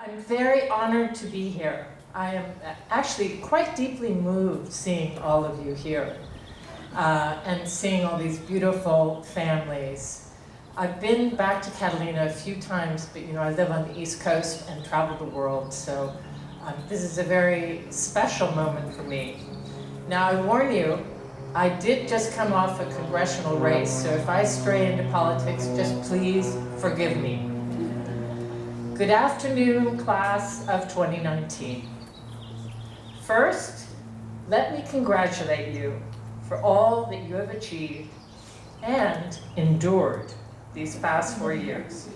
I'm very honored to be here. I am actually quite deeply moved seeing all of you here and seeing all these beautiful families. I've been back to Catalina a few times, but I live on the East Coast and travel the world, so this is a very special moment for me. Now I warn you, I did just come off a congressional race, so if I stray into politics, just please forgive me. Good afternoon, class of 2019. First, let me congratulate you for all that you have achieved and endured these past 4 years.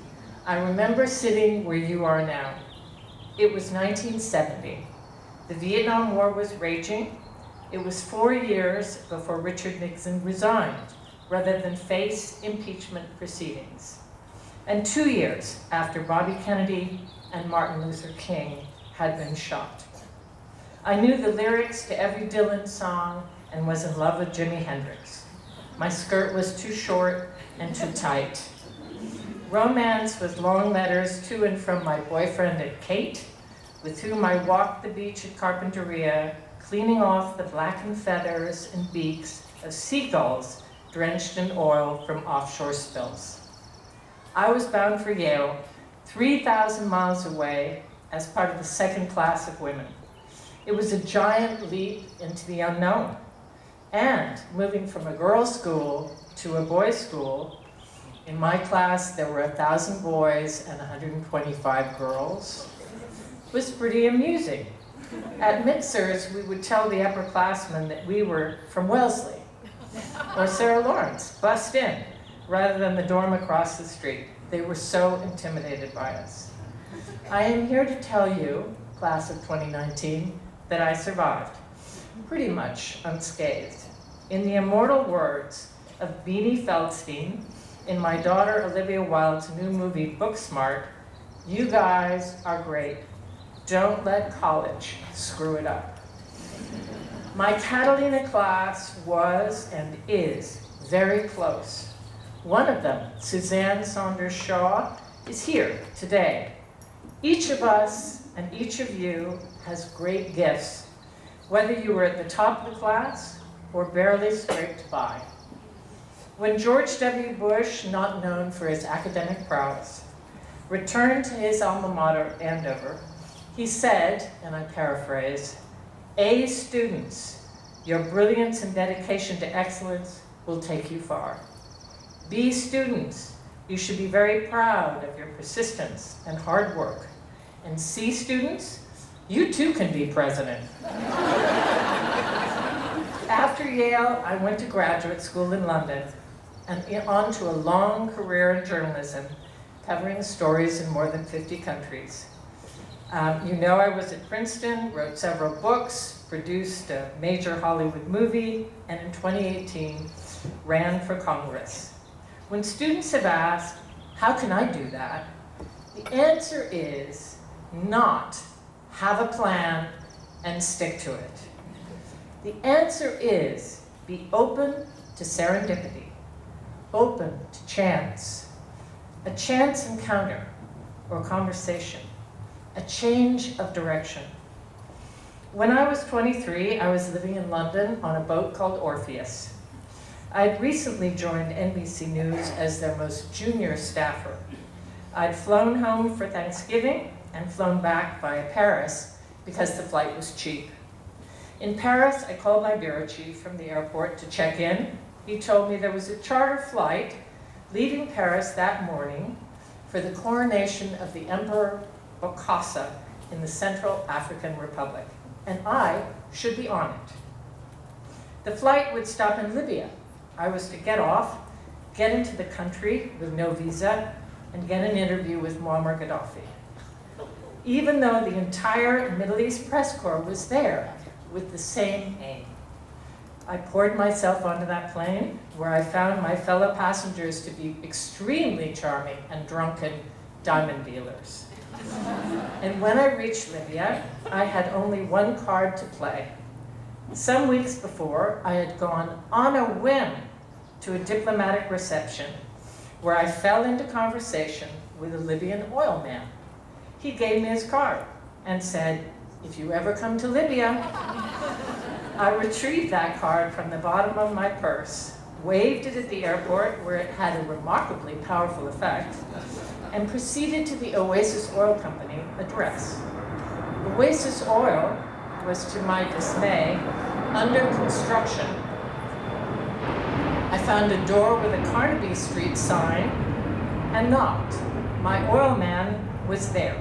I remember sitting where you are now. It was 1970. The Vietnam War was raging. It was 4 years before Richard Nixon resigned, rather than face impeachment proceedings. And 2 years after Bobby Kennedy and Martin Luther King had been shot. I knew the lyrics to every Dylan song and was in love with Jimi Hendrix. My skirt was too short and too tight. Romance with long letters to and from my boyfriend at Kate, with whom I walked the beach at Carpinteria, cleaning off the blackened feathers and beaks of seagulls drenched in oil from offshore spills. I was bound for Yale, 3,000 miles away, as part of the second class of women. It was a giant leap into the unknown. And moving from a girls' school to a boys' school, in my class there were 1,000 boys and 125 girls. It was pretty amusing. At Mitzers, we would tell the upperclassmen that we were from Wellesley or Sarah Lawrence, bussed in, rather than the dorm across the street. They were so intimidated by us. I am here to tell you, class of 2019, that I survived, pretty much unscathed. In the immortal words of Beanie Feldstein, in my daughter Olivia Wilde's new movie, Booksmart, you guys are great. Don't let college screw it up. My Catalina class was and is very close. One of them, Suzanne Saunders Shaw, is here today. Each of us and each of you has great gifts, whether you were at the top of the class or barely scraped by. When George W. Bush, not known for his academic prowess, returned to his alma mater, Andover, he said, and I paraphrase, "A students, your brilliance and dedication to excellence will take you far. B students, you should be very proud of your persistence and hard work. And C students, you too can be president." After Yale, I went to graduate school in London and on to a long career in journalism, covering stories in more than 50 countries. I was at Princeton, wrote several books, produced a major Hollywood movie, and in 2018, ran for Congress. When students have asked, how can I do that? The answer is not have a plan and stick to it. The answer is be open to serendipity, open to chance, a chance encounter or conversation, a change of direction. When I was 23, I was living in London on a boat called Orpheus. I'd recently joined NBC News as their most junior staffer. I'd flown home for Thanksgiving and flown back via Paris because the flight was cheap. In Paris, I called my bureau chief from the airport to check in. He told me there was a charter flight leaving Paris that morning for the coronation of the Emperor Bokassa in the Central African Republic, and I should be on it. The flight would stop in Libya. I was to get off, get into the country with no visa, and get an interview with Muammar Gaddafi. Even though the entire Middle East press corps was there with the same aim. I poured myself onto that plane, where I found my fellow passengers to be extremely charming and drunken diamond dealers. And when I reached Libya, I had only one card to play. Some weeks before, I had gone on a whim to a diplomatic reception where I fell into conversation with a Libyan oil man. he gave me his card and said, "If you ever come to Libya." I retrieved that card from the bottom of my purse, waved it at the airport where it had a remarkably powerful effect, and proceeded to the Oasis Oil Company address. Oasis Oil was, to my dismay, under construction. I found a door with a Carnaby Street sign and knocked. My oil man was there.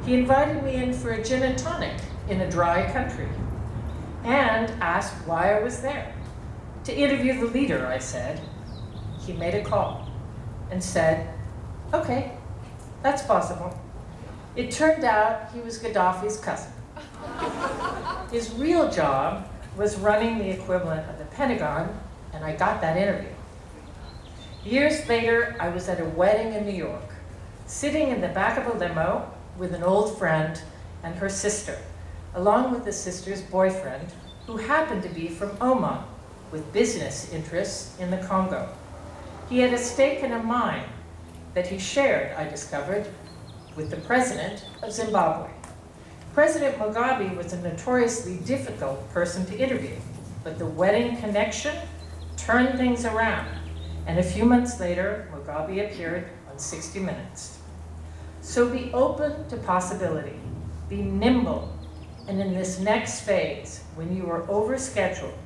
He invited me in for a gin and tonic in a dry country and asked why I was there. To interview the leader, I said. He made a call and said, "Okay, that's possible." It turned out he was Gaddafi's cousin. His real job was running the equivalent of the Pentagon, and I got that interview. Years later, I was at a wedding in New York, sitting in the back of a limo with an old friend and her sister, along with the sister's boyfriend, who happened to be from Oman, with business interests in the Congo. He had a stake in a mine that he shared, I discovered, with the president of Zimbabwe. President Mugabe was a notoriously difficult person to interview, but the wedding connection turned things around, and a few months later, Mugabe appeared on 60 Minutes. So be open to possibility, be nimble, and in this next phase, when you are overscheduled,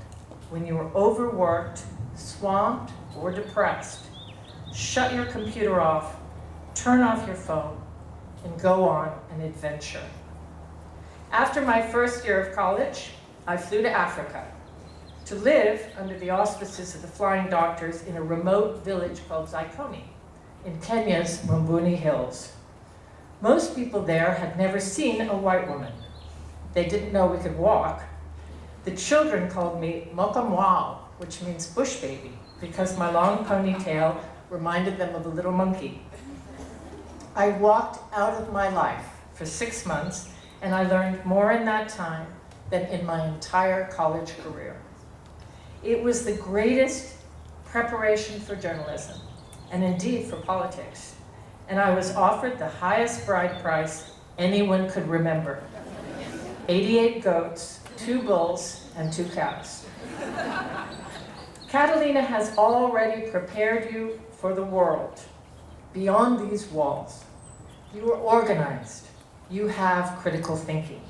when you are overworked, swamped, or depressed, shut your computer off, turn off your phone, and go on an adventure. After my first year of college, I flew to Africa to live under the auspices of the Flying Doctors in a remote village called Zaikoni in Kenya's Mumbuni Hills. Most people there had never seen a white woman. They didn't know we could walk. The children called me Mokamwao, which means bush baby, because my long ponytail reminded them of a little monkey. I walked out of my life for 6 months, and I learned more in that time than in my entire college career. It was the greatest preparation for journalism, and indeed for politics. And I was offered the highest bride price anyone could remember. 88 goats, 2 bulls, and 2 cows. Catalina has already prepared you for the world, beyond these walls. You are organized. You have critical thinking,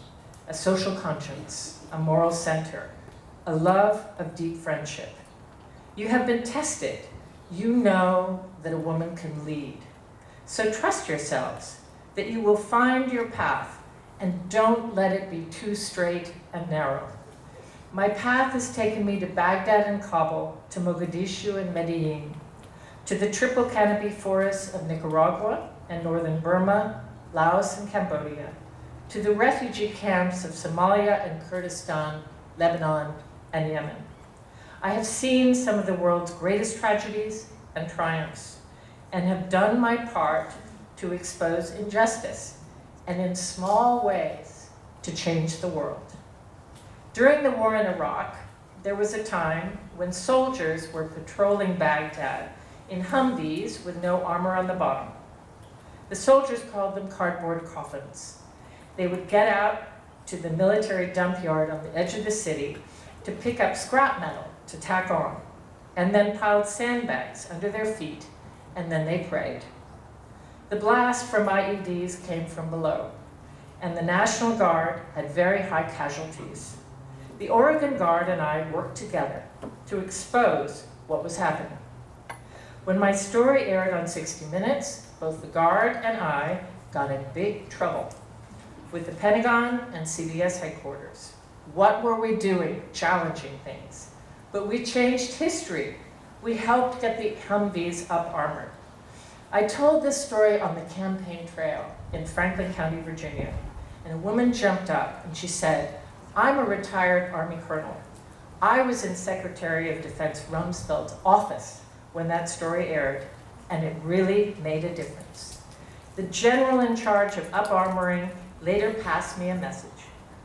a social conscience, a moral center, a love of deep friendship. You have been tested. You know that a woman can lead. So trust yourselves that you will find your path, and don't let it be too straight and narrow. My path has taken me to Baghdad and Kabul, to Mogadishu and Medellin, to the triple canopy forests of Nicaragua and northern Burma, Laos and Cambodia, to the refugee camps of Somalia and Kurdistan, Lebanon and Yemen. I have seen some of the world's greatest tragedies and triumphs, and have done my part to expose injustice, and in small ways to change the world. During the war in Iraq, there was a time when soldiers were patrolling Baghdad in Humvees with no armor on the bottom. The soldiers called them cardboard coffins. They would get out to the military dump yard on the edge of the city to pick up scrap metal to tack on, and then piled sandbags under their feet, and then they prayed. The blast from IEDs came from below, and the National Guard had very high casualties. The Oregon Guard and I worked together to expose what was happening. When my story aired on 60 Minutes, both the Guard and I got in big trouble with the Pentagon and CBS headquarters. What were we doing? Challenging things. But we changed history. We helped get the Humvees up armored. I told this story on the campaign trail in Franklin County, Virginia, and a woman jumped up and she said, "I'm a retired Army colonel. I was in Secretary of Defense Rumsfeld's office when that story aired, and it really made a difference." The general in charge of up-armoring later passed me a message.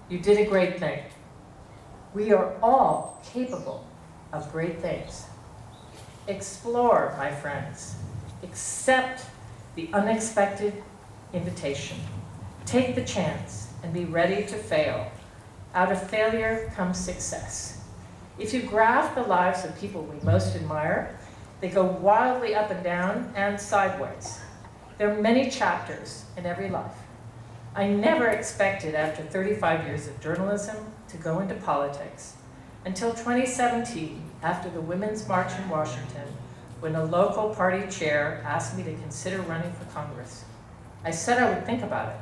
"You did a great thing." We are all capable of great things. Explore, my friends. Accept the unexpected invitation. Take the chance and be ready to fail. Out of failure comes success. If you graph the lives of people we most admire, they go wildly up and down and sideways. There are many chapters in every life. I never expected, after 35 years of journalism, to go into politics until 2017, after the Women's March in Washington, when a local party chair asked me to consider running for Congress. I said I would think about it.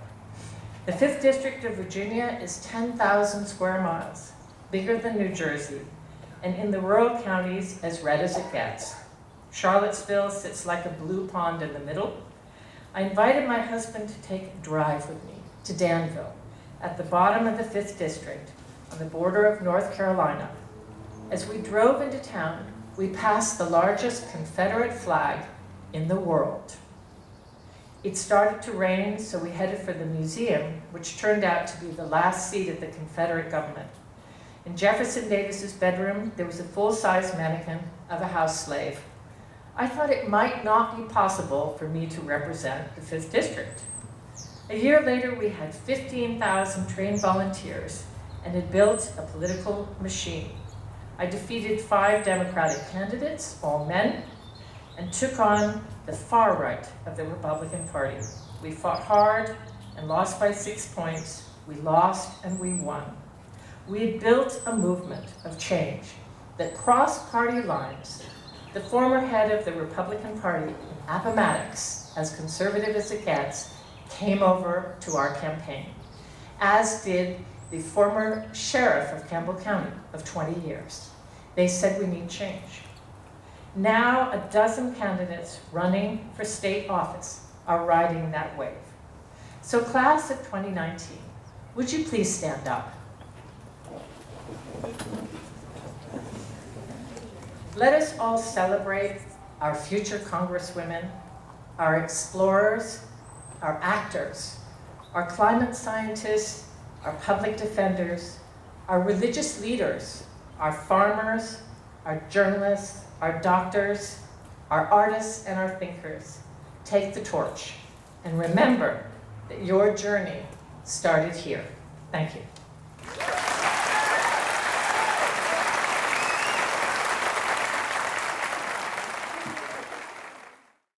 The 5th District of Virginia is 10,000 square miles, bigger than New Jersey, and in the rural counties as red as it gets. Charlottesville sits like a blue pond in the middle. I invited my husband to take a drive with me to Danville, at the bottom of the 5th District, on the border of North Carolina. As we drove into town, we passed the largest Confederate flag in the world. It started to rain, so we headed for the museum, which turned out to be the last seat of the Confederate government. In Jefferson Davis's bedroom, there was a full-size mannequin of a house slave. I thought it might not be possible for me to represent the 5th District. A year later, we had 15,000 trained volunteers and had built a political machine. I defeated 5 Democratic candidates, all men, and took on the far right of the Republican Party. We fought hard and lost by 6 points. We lost and we won. We had built a movement of change that crossed party lines. The former head of the Republican Party in Appomattox, as conservative as it gets, came over to our campaign, as did the former sheriff of Campbell County of 20 years. They said we need change. Now a dozen candidates running for state office are riding that wave. So class of 2019, would you please stand up? Let us all celebrate our future congresswomen, our explorers, our actors, our climate scientists, our public defenders, our religious leaders, our farmers, our journalists, our doctors, our artists, and our thinkers. Take the torch and remember that your journey started here. Thank you.